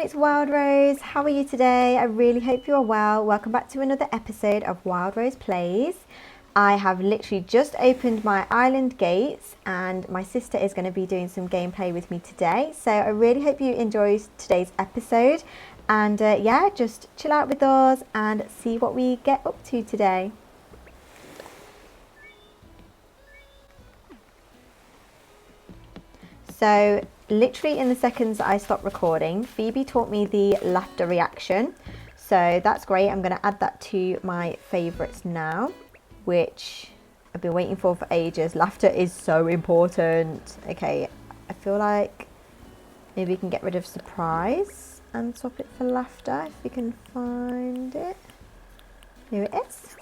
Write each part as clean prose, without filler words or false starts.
it's Wild Rose. How are you today? I really hope you are well. Welcome back to another episode of Wild Rose Plays. I have literally just opened my island gates and my sister is going to be doing some gameplay with me today. So I really hope you enjoy today's episode and yeah, just chill out with us and see what we get up to today. So literally in the seconds I stopped recording, Phoebe taught me the laughter reaction. So that's great. I'm going to add that to my favourites now, which I've been waiting for ages. Laughter is so important. Okay, I feel like maybe we can get rid of surprise and swap it for laughter if we can find it. Here it is.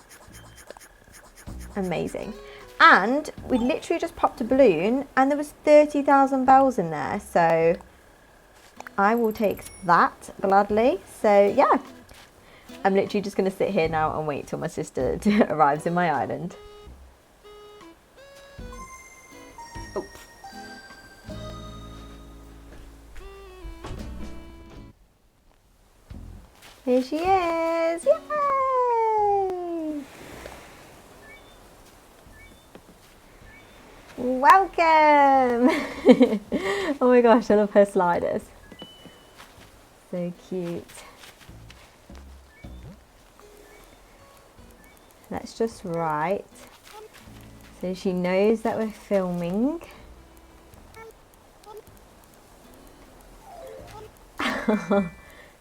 Amazing. And we literally just popped a balloon and there was 30,000 bells in there. So I will take that gladly. So yeah, I'm literally just going to sit here now and wait till my sister arrives in my island. Oh. Here she is. Yay! Welcome! Oh my gosh, I love her sliders. So cute. Let's just write so she knows that we're filming.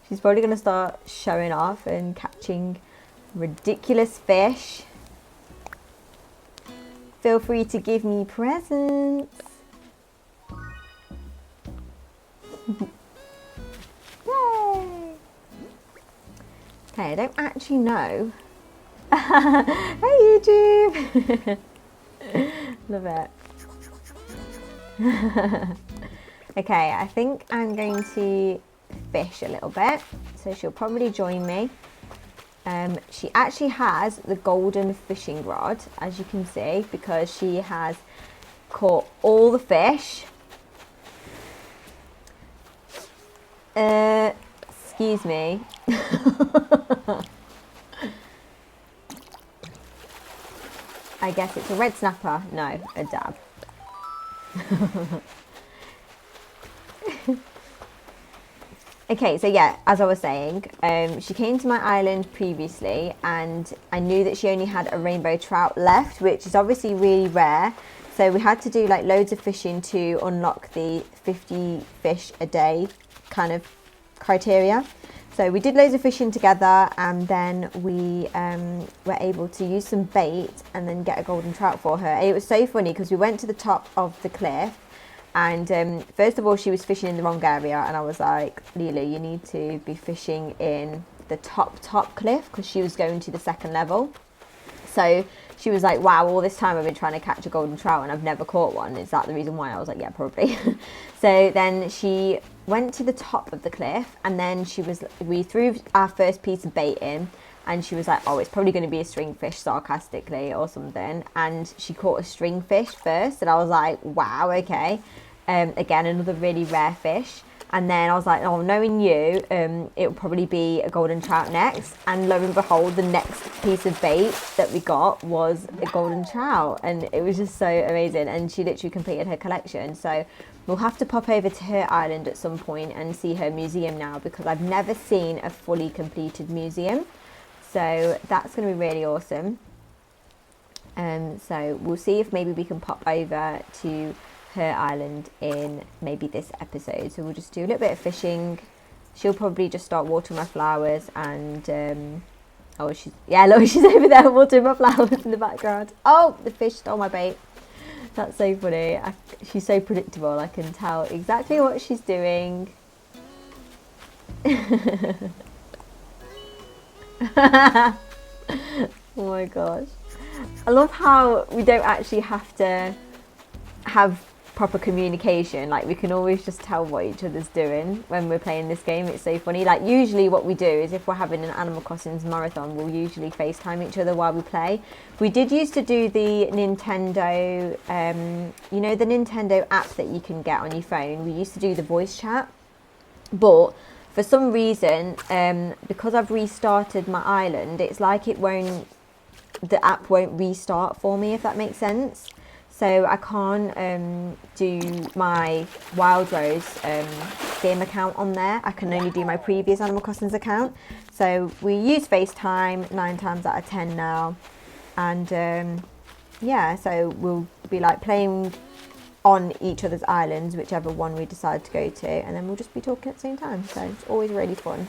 She's probably going to start showing off and catching ridiculous fish. Feel free to give me presents. Yay! Okay, I don't actually know. Hey YouTube! Love it. Okay, I think I'm going to fish a little bit, so she'll probably join me. She actually has the golden fishing rod, as you can see, because she has caught all the fish. Excuse me. I guess it's a red snapper. No, a dab. Okay, so yeah, as I was saying, she came to my island previously and I knew that she only had a rainbow trout left, which is obviously really rare. So we had to do like loads of fishing to unlock the 50 fish a day kind of criteria. So we did loads of fishing together and then we were able to use some bait and then get a golden trout for her. And it was so funny because we went to the top of the cliff. And first of all, she was fishing in the wrong area and I was like, Lila, you need to be fishing in the top cliff because she was going to the second level. So she was like, wow, all this time I've been trying to catch a golden trout and I've never caught one. Is that the reason why? I was like, yeah, probably. So then she went to the top of the cliff and then we threw our first piece of bait in and she was like, oh, it's probably going to be a stringfish, sarcastically or something. And she caught a stringfish first and I was like, wow, okay. Again, another really rare fish. And then I was like, oh, knowing you, it'll probably be a golden trout next. And lo and behold, the next piece of bait that we got was a golden trout. And it was just so amazing. And she literally completed her collection. So we'll have to pop over to her island at some point and see her museum now because I've never seen a fully completed museum. So that's going to be really awesome. So we'll see if maybe we can pop over to her island in maybe this episode. So we'll just do a little bit of fishing. She'll probably just start watering my flowers and oh, she's over there watering my flowers in the background. Oh, the fish stole my bait. That's so funny. She's so predictable. I can tell exactly what she's doing. Oh my gosh. I love how we don't actually have to have proper communication. Like we can always just tell what each other's doing when we're playing this game. It's so funny. Like usually what we do is if we're having an Animal Crossing marathon, we'll usually FaceTime each other while we play. We did used to do the Nintendo, you know, the Nintendo app that you can get on your phone. We used to do the voice chat, but for some reason, because I've restarted my island, it's like the app won't restart for me, if that makes sense. So I can't do my Wild Rose game account on there. I can only do my previous Animal Crossings account. So we use FaceTime 9 times out of 10 now. And yeah, so we'll be like playing on each other's islands, whichever one we decide to go to. And then we'll just be talking at the same time. So it's always really fun.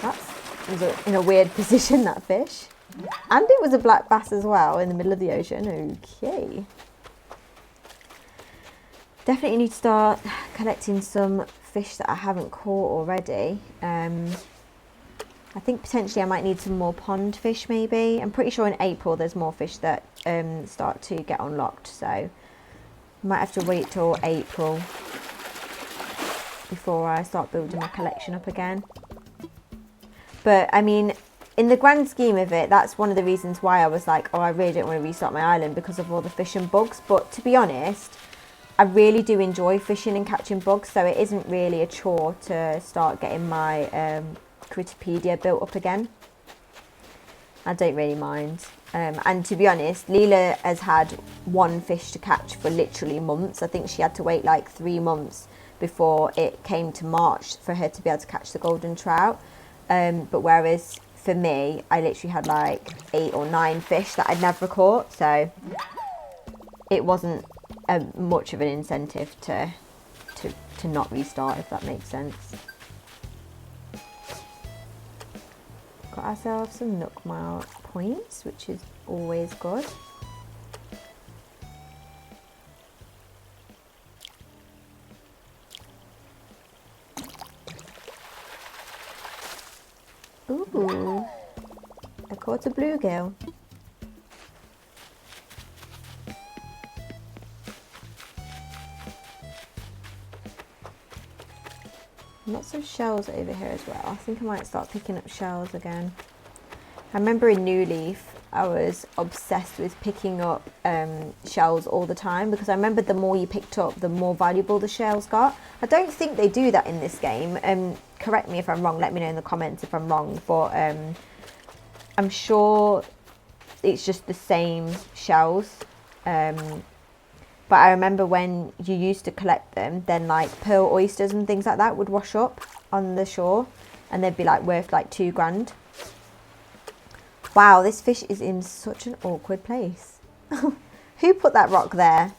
That's in a weird position, that fish. And it was a black bass as well in the middle of the ocean. Okay. Definitely need to start collecting some fish that I haven't caught already. I think potentially I might need some more pond fish maybe. I'm pretty sure in April there's more fish that start to get unlocked. So I might have to wait till April before I start building my collection up again. But I mean, in the grand scheme of it, that's one of the reasons why I was like, oh, I really don't want to restart my island because of all the fish and bugs. But to be honest, I really do enjoy fishing and catching bugs, so it isn't really a chore to start getting my Critterpedia built up again. I don't really mind. And to be honest, Leela has had one fish to catch for literally months. I think she had to wait like 3 months before it came to March for her to be able to catch the golden trout. But whereas for me, I literally had like 8 or 9 fish that I'd never caught, so it wasn't much of an incentive to not restart, if that makes sense. Got ourselves some Nook Mile points, which is always good. Ooh, I caught a bluegill. Lots of shells over here as well. I think I might start picking up shells again. I remember in New Leaf, I was obsessed with picking up shells all the time, because I remember the more you picked up, the more valuable the shells got. I don't think they do that in this game. Correct me if I'm wrong, let me know in the comments if I'm wrong, but I'm sure it's just the same shells. But I remember when you used to collect them, then like pearl oysters and things like that would wash up on the shore, and they'd be like worth like 2 grand. Wow, this fish is in such an awkward place. Who put that rock there?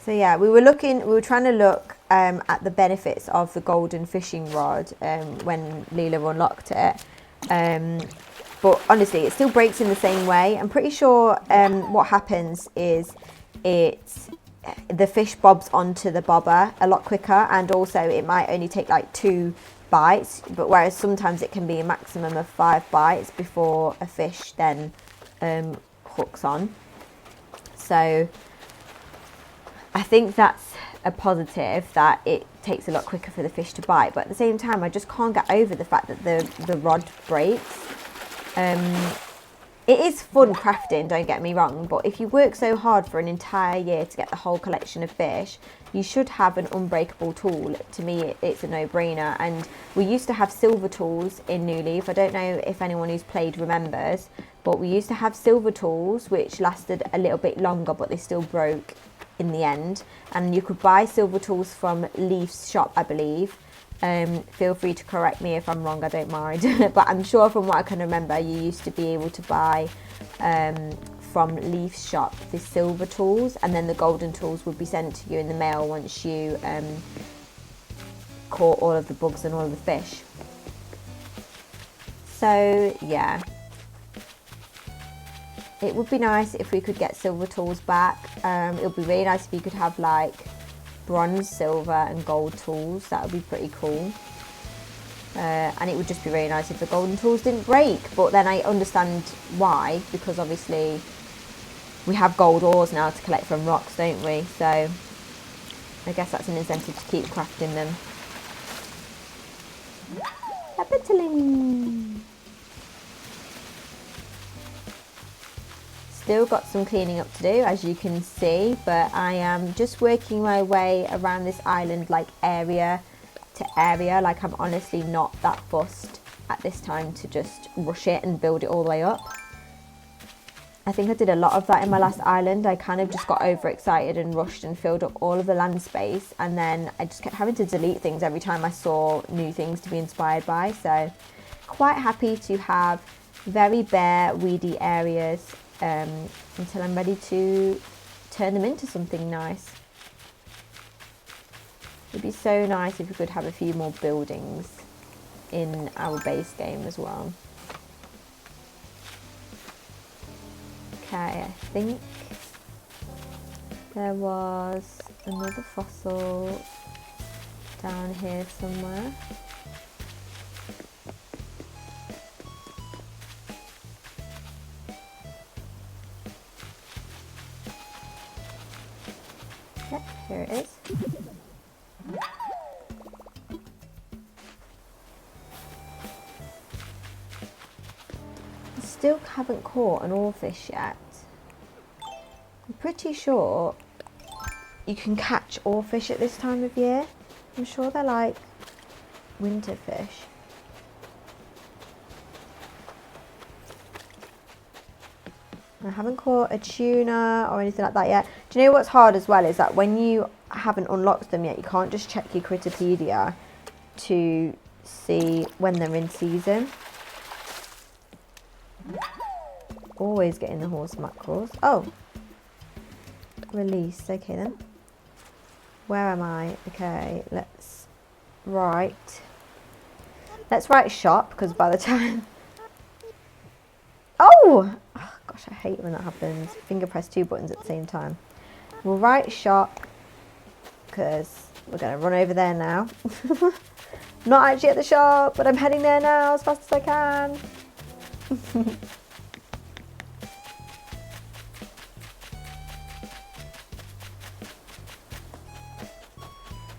So yeah, we were trying to look at the benefits of the golden fishing rod when Leela unlocked it. But honestly, it still breaks in the same way. I'm pretty sure what happens is the fish bobs onto the bobber a lot quicker, and also it might only take like 2 bites, but whereas sometimes it can be a maximum of 5 bites before a fish then hooks on. So I think that's a positive, that it takes a lot quicker for the fish to bite, but at the same time I just can't get over the fact that the rod breaks. It is fun crafting, don't get me wrong, but if you work so hard for an entire year to get the whole collection of fish, you should have an unbreakable tool. To me, it's a no-brainer. And we used to have silver tools in New Leaf. I don't know if anyone who's played remembers, but we used to have silver tools which lasted a little bit longer, but they still broke in the end. And you could buy silver tools from Leaf's shop, I believe. Feel free to correct me if I'm wrong, I don't mind. But I'm sure from what I can remember, you used to be able to buy from Leaf's shop the silver tools, and then the golden tools would be sent to you in the mail once you caught all of the bugs and all of the fish. So yeah, it would be nice if we could get silver tools back. It would be really nice if you could have like bronze, silver and gold tools. That would be pretty cool. And it would just be really nice if the golden tools didn't break, but then I understand why, because obviously we have gold ores now to collect from rocks, don't we? So I guess that's an incentive to keep crafting them. A bitterling. still got some cleaning up to do, as you can see, but I am just working my way around this island like area to area. Like, I'm honestly not that fussed at this time to just rush it and build it all the way up. I think I did a lot of that in my last island. I kind of just got overexcited and rushed and filled up all of the land space, and then I just kept having to delete things every time I saw new things to be inspired by. So quite happy to have very bare, weedy areas until I'm ready to turn them into something nice. It'd be so nice if we could have a few more buildings in our base game as well. Okay, I think there was another fossil down here somewhere. Yep, here it is. Still haven't caught an oarfish yet. I'm pretty sure you can catch oarfish at this time of year. I'm sure they're like winter fish. I haven't caught a tuna or anything like that yet. Do you know what's hard as well is that when you haven't unlocked them yet, you can't just check your Critterpedia to see when they're in season. Always getting the horse mackerels. Oh, release. Okay then. Where am I? Okay, let's write shop, because by the time... Oh! Gosh, I hate when that happens. Finger press 2 buttons at the same time. We'll write shop, because we're going to run over there now. Not actually at the shop, but I'm heading there now as fast as I can.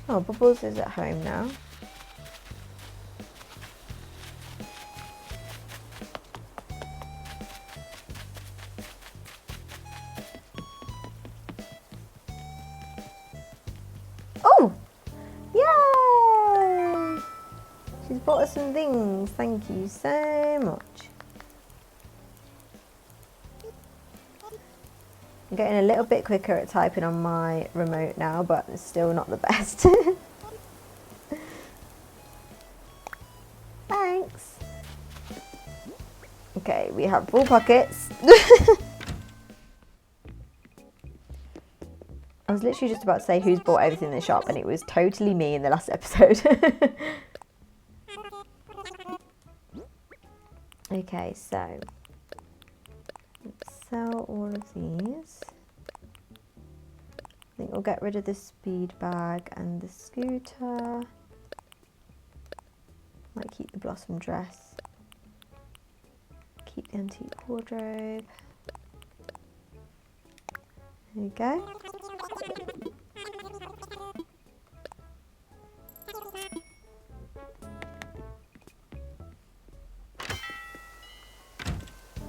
Oh, Bubbles is at home now. Oh! Yay! She's bought us some things. Thank you so much. I'm getting a little bit quicker at typing on my remote now, but it's still not the best. Thanks. Okay, we have full pockets. I was literally just about to say who's bought everything in the shop, and it was totally me in the last episode. Okay, so let's sell all of these. I think we'll get rid of the speed bag and the scooter. Might keep the blossom dress. Keep the antique wardrobe. There we go.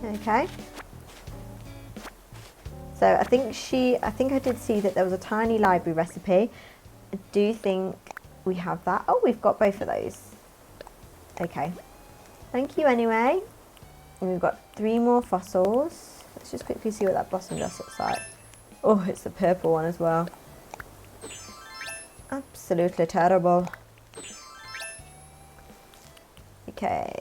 Okay. So I think I did see that there was a tiny library recipe. I do think we have that. Oh, we've got both of those. Okay. Thank you anyway. And we've got 3 more fossils. Let's just quickly see what that blossom dress looks like. Oh, it's the purple one as well. Absolutely terrible. Okay.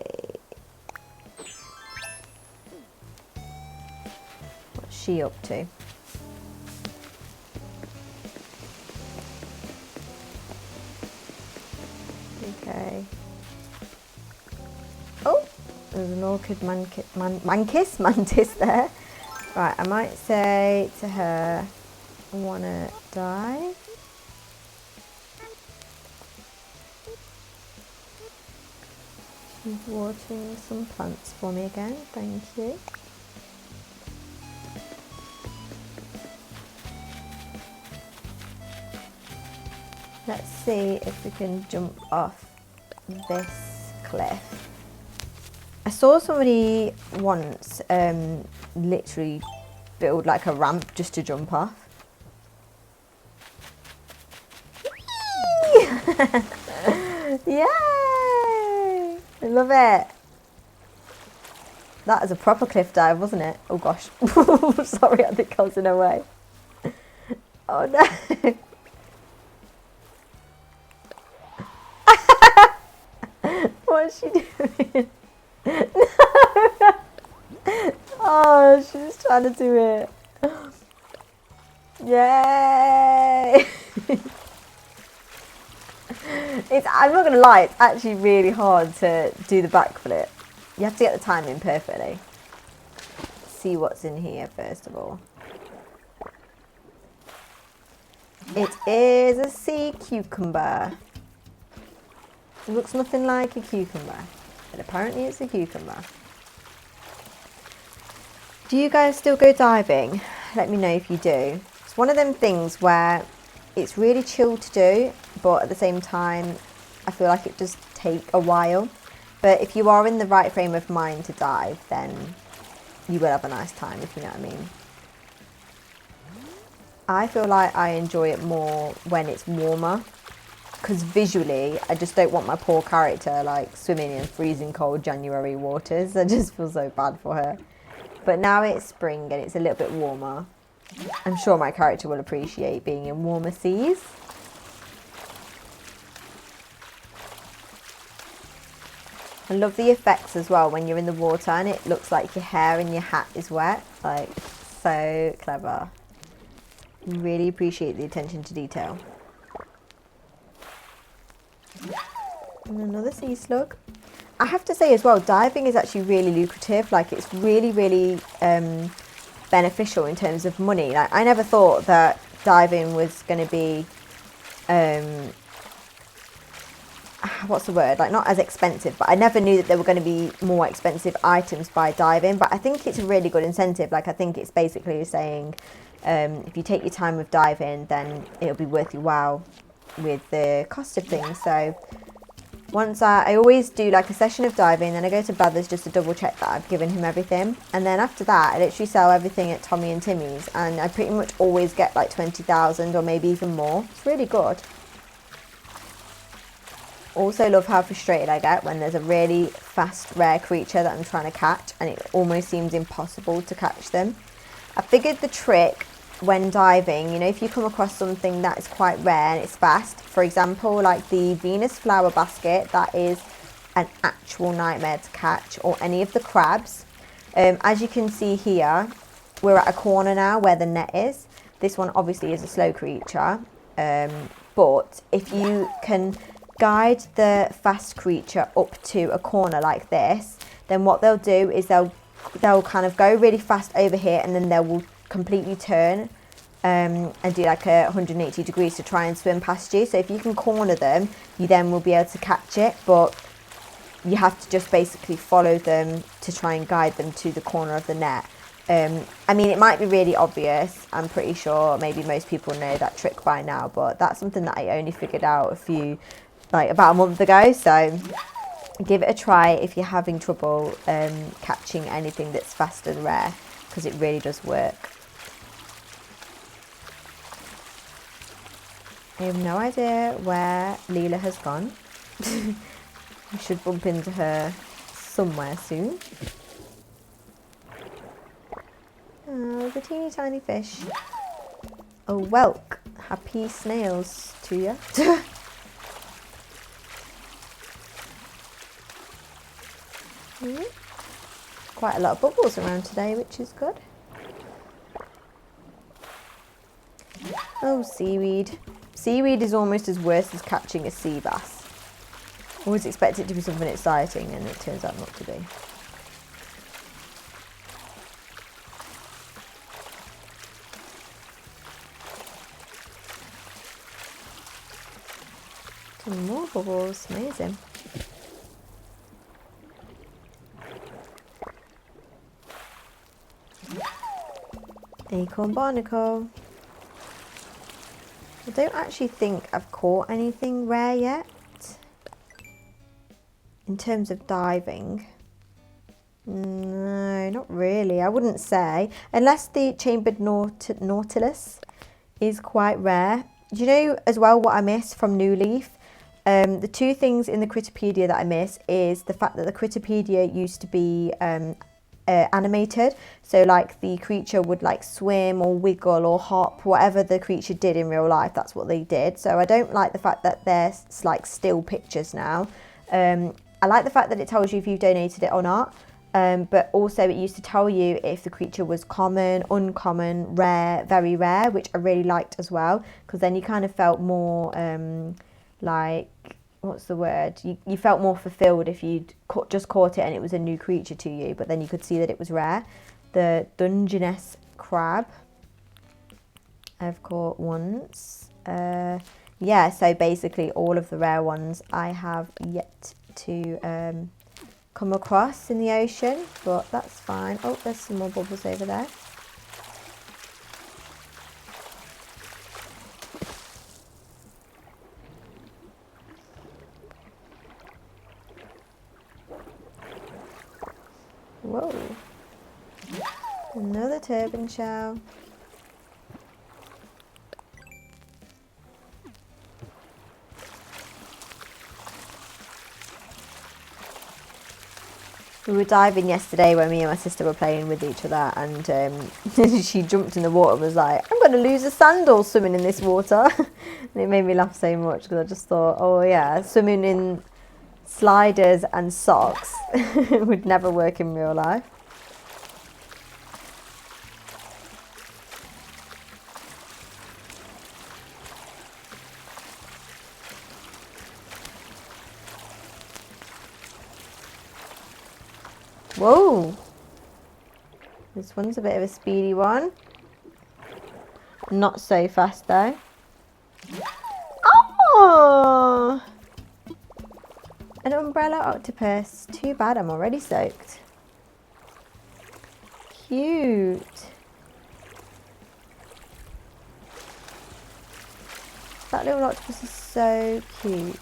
What's she up to? Okay. Oh, there's an orchid mantis there. Right, I might say to her, wanna dive? She's watering some plants for me again, thank you. Let's see if we can jump off this cliff. I saw somebody once literally build like a ramp just to jump off. Yay! I love it. That is a proper cliff dive, wasn't it? Oh gosh. Sorry, I think I was in her way. Oh no. What's she doing? No. Oh, she's trying to do it. Yay! I'm not going to lie, it's actually really hard to do the backflip. You have to get the timing perfectly. See what's in here first of all. It is a sea cucumber. It looks nothing like a cucumber, but apparently it's a cucumber. Do you guys still go diving? Let me know if you do. It's one of them things where it's really chill to do, but at the same time, I feel like it does take a while. But if you are in the right frame of mind to dive, then you will have a nice time, if you know what I mean. I feel like I enjoy it more when it's warmer, because visually, I just don't want my poor character like swimming in freezing cold January waters. I just feel so bad for her. But now it's spring and it's a little bit warmer. I'm sure my character will appreciate being in warmer seas. I love the effects as well when you're in the water and it looks like your hair and your hat is wet. Like, so clever. Really appreciate the attention to detail. And another sea slug. I have to say as well, diving is actually really lucrative. Like, it's really, really beneficial in terms of money. Like, I never thought that diving was going to be what's the word, like, not as expensive, but I never knew that there were going to be more expensive items by diving. But I think it's a really good incentive. Like, I think it's basically saying if you take your time with diving, then it'll be worth your while with the cost of things. So once I always do like a session of diving, then I go to Brothers just to double check that I've given him everything, and then after that I literally sell everything at Tommy and Timmy's, and I pretty much always get like 20,000 or maybe even more. It's really good. Also love how frustrated I get when there's a really fast rare creature that I'm trying to catch and it almost seems impossible to catch them. I figured the trick when diving, you know, if you come across something that is quite rare and it's fast, for example like the Venus flower basket, that is an actual nightmare to catch, or any of the crabs. As you can see here, we're at a corner now where the net is. This one obviously is a slow creature, but if you can guide the fast creature up to a corner like this, then what they'll do is they'll kind of go really fast over here, and then they will completely turn and do like a 180 degrees to try and swim past you. So if you can corner them, you then will be able to catch it, but you have to just basically follow them to try and guide them to the corner of the net. I mean, it might be really obvious. I'm pretty sure maybe most people know that trick by now, but that's something that I only figured out about a month ago. So give it a try if you're having trouble catching anything that's fast and rare, because it really does work. I have no idea where Leela has gone. I should bump into her somewhere soon. Oh, the teeny tiny fish. Oh, welk. Happy snails to you. Quite a lot of bubbles around today, which is good. Oh, seaweed. Seaweed is almost as worse as catching a sea bass. Always expect it to be something exciting, and it turns out not to be. Some more bubbles, amazing. Acorn barnacle. I don't actually think I've caught anything rare yet in terms of diving. No, not really. I wouldn't say. Unless the chambered nautilus is quite rare. Do you know as well what I miss from New Leaf? The two things in the Critterpedia that I miss is the fact that the Critterpedia used to be animated. So like the creature would like swim or wiggle or hop, whatever the creature did in real life, that's what they did. So I don't like the fact that they're like still pictures now. I like the fact that it tells you if you've donated it or not. But also it used to tell you if the creature was common, uncommon, rare, very rare, which I really liked as well, because then you kind of felt more like, what's the word? You felt more fulfilled if you'd just caught it and it was a new creature to you, but then you could see that it was rare. The Dungeness crab I've caught once. Yeah, so basically all of the rare ones I have yet to come across in the ocean, but that's fine. Oh, there's some more bubbles over there. Whoa, another turban shell. We were diving yesterday when me and my sister were playing with each other, and she jumped in the water and was like, I'm going to lose a sandal swimming in this water. And it made me laugh so much because I just thought, oh yeah, swimming in sliders and socks would never work in real life. Whoa, this one's a bit of a speedy one. Not so fast though. Oh, an umbrella octopus. Too bad I'm already soaked. Cute. That little octopus is so cute.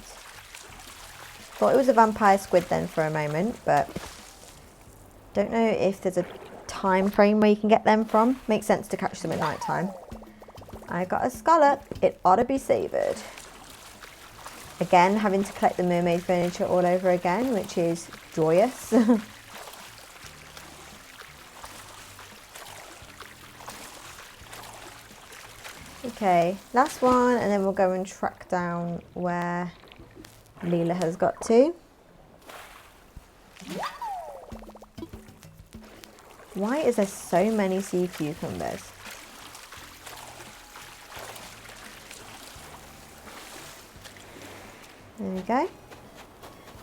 Thought it was a vampire squid then for a moment, but don't know if there's a time frame where you can get them from. Makes sense to catch them at night time. I got a scallop. It ought to be savoured. Again, having to collect the mermaid furniture all over again, which is joyous. Okay, last one, and then we'll go and track down where Leela has got to. Why is there so many sea cucumbers? There we go.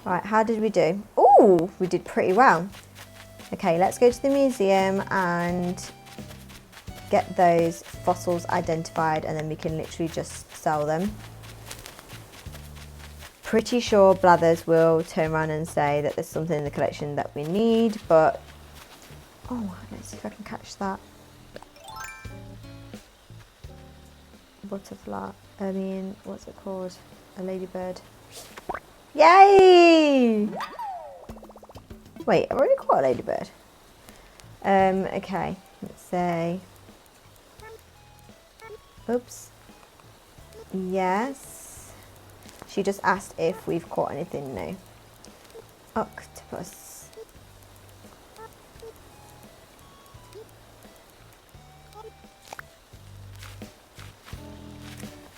Right, how did we do? Oh, we did pretty well. Okay, let's go to the museum and get those fossils identified, and then we can literally just sell them. Pretty sure Blathers will turn around and say that there's something in the collection that we need, but oh, let's see if I can catch that. Butterfly, I mean, what's it called? A ladybird. Yay! Wait, I've already caught a ladybird. Okay, let's say, oops, yes. She just asked if we've caught anything new. Octopus.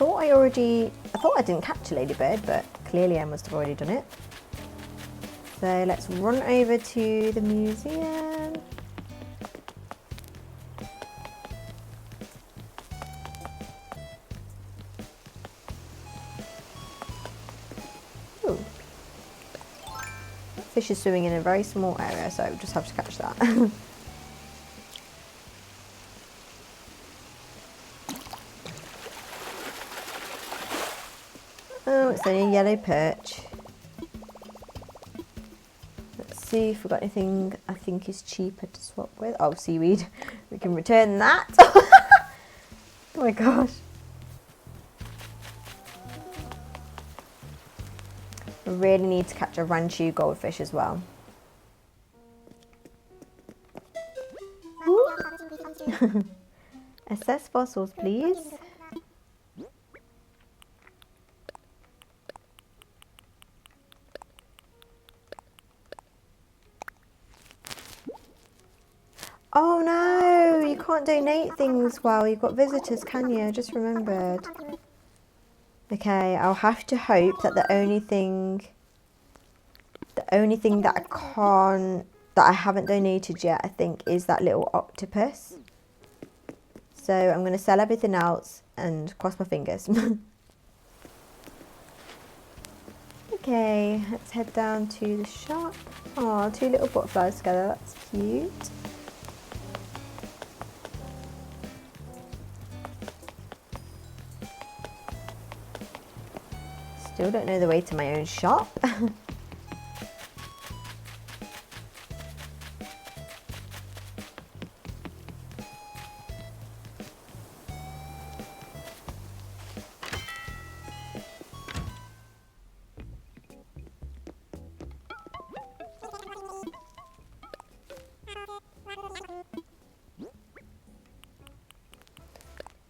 I thought I didn't catch a ladybird, but clearly I must have already done it. So let's run over to the museum. Ooh. That fish is swimming in a very small area, so we'll just have to catch that. Oh, it's only a yellow perch. Let's see if we've got anything I think is cheaper to swap with. Oh, seaweed. We can return that. Oh my gosh. I really need to catch a ranchu goldfish as well. Assess fossils, please. Oh no, you can't donate things while you've got visitors, can you? I just remembered. Okay, I'll have to hope that the only thing that I haven't donated yet, I think, is that little octopus. So I'm going to sell everything else and cross my fingers. Okay, let's head down to the shop. Oh, 2 little butterflies together, that's cute. Still don't know the way to my own shop.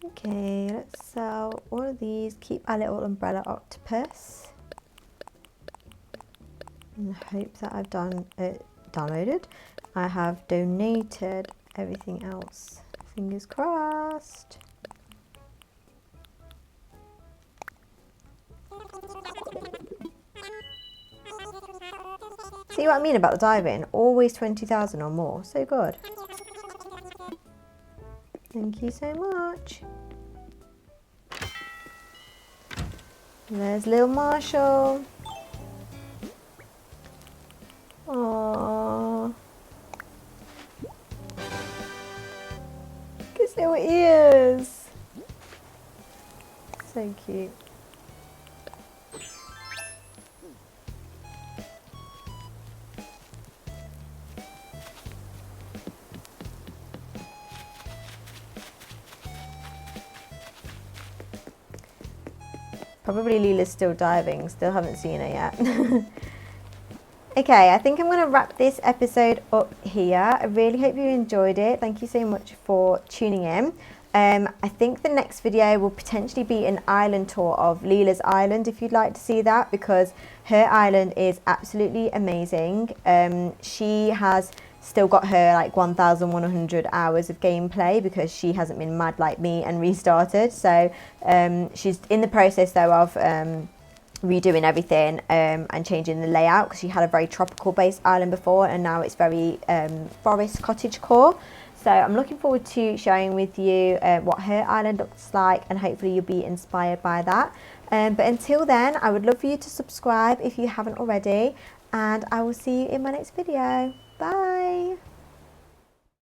Okay, let's sell all of these, keep our little umbrella octopus. In the hope that I've downloaded. I have donated everything else. Fingers crossed. See what I mean about the diving? Always 20,000 or more. So good. Thank you so much. And there's little Marshall. Aww. Look at his little ears. So cute. Probably Leela's still diving, still haven't seen her yet. Okay, I think I'm going to wrap this episode up here. I really hope you enjoyed it. Thank you so much for tuning in. I think the next video will potentially be an island tour of Leela's island, if you'd like to see that, because her island is absolutely amazing. She has still got her like 1,100 hours of gameplay because she hasn't been mad like me and restarted. So she's in the process though of redoing everything and changing the layout, because she had a very tropical based island before and now it's very forest cottage core. So I'm looking forward to sharing with you what her island looks like, and hopefully you'll be inspired by that. But until then, I would love for you to subscribe if you haven't already, and I will see you in my next video. Bye.